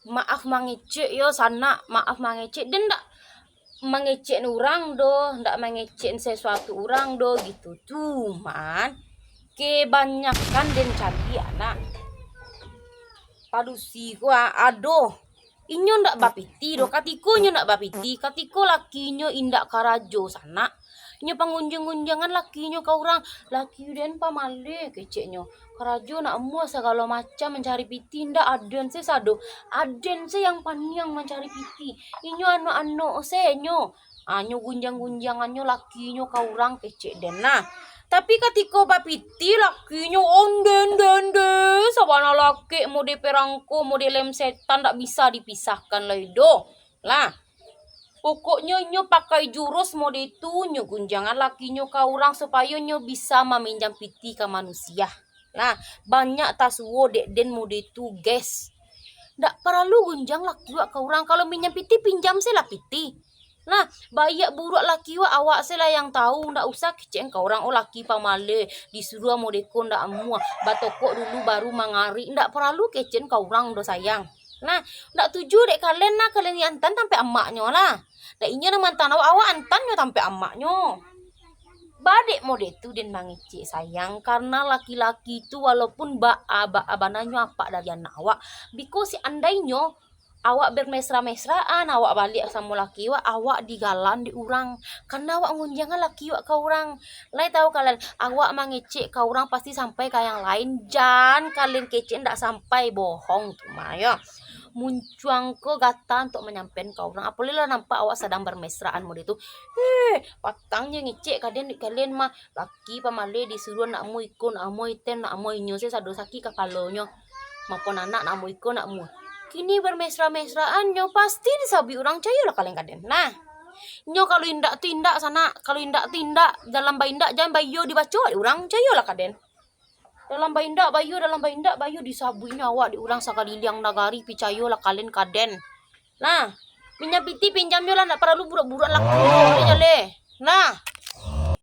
maaf mangecek yo sana, maaf mangecek dan ndak mengecek orang do, ndak mengecek sesuatu orang do gitu. Cuman kebanyakan den cari anak padusi gua aduh inyo ndak bapiti do katiko nyo ndak bapiti katiko lakinyo indak karajo sana nyo pangunjung-unjangan lakinyo ka orang laki den pamale keceknyo karajo nak mua segala macam mencari piti ndak aden se sado aden se yang paniang mencari piti inyo anu se nyo anyo gunjang-gunjangannya lakinyo ka orang kecek den nah. Tapi ketika bapiti lakinya onden sabana laki mode perangko mode lem setan tak bisa dipisahkan laido lah. Pokoknya nyo pakai jurus mode itu nyo gunjangan lakinya ka orang supaya nyo bisa meminjam piti ke manusia. Nah, banyak tasuo dek den mode itu guys. Ndak perlu gunjang laki wa ka orang kalau minjam piti pinjam sih lah piti. Nah, bayak buruk laki wa awak sela yang tahu ndak usah keceng ka orang oh laki pamale disuruh modeko ndak mua batokok dulu baru mangari ndak perlu kecen ka orang do sayang. Nah, ndak tuju dek kalian nah kalian antan sampai emaknyo lah. Dak inya nang mantan awak antan nyo sampai emaknyo. Badek mode itu den mangece sayang karena laki-laki itu walaupun abananyo apa dari anak awak biko si andainyo awak bermesra-mesraan awak balik sama laki awak digalan di orang karena awak ngunjangan laki ka orang lain tahu kalian awak mangecek ka orang pasti sampai ke yang lain jangan kalian kece ndak sampai bohong tuh Maya muncuang ke gata untuk menyampaikan ke orang apalagi nampak awak sedang bermesraan mode itu patangnya ngecek kalian mah laki pamale disuruh nak mu ikut nak mu iten nak mu inyo se sado saki ka kalonyo maupun anak nak mu ikut nak mu kini bermesra-mesraan nyo pasti disabi orang cayo lah kalian kaden. Nah, nyo kalau indak tindak sana, kalau indak tindak dalam baindak jangan bayo dibaca orang cayo lah kaden. Dalam baindak bayo disabuin awak di orang sakali liang nagari picayo lah kalian kaden. Nah, minyak piti pinjam yo lah nak perlu burak-burak lah. Nah.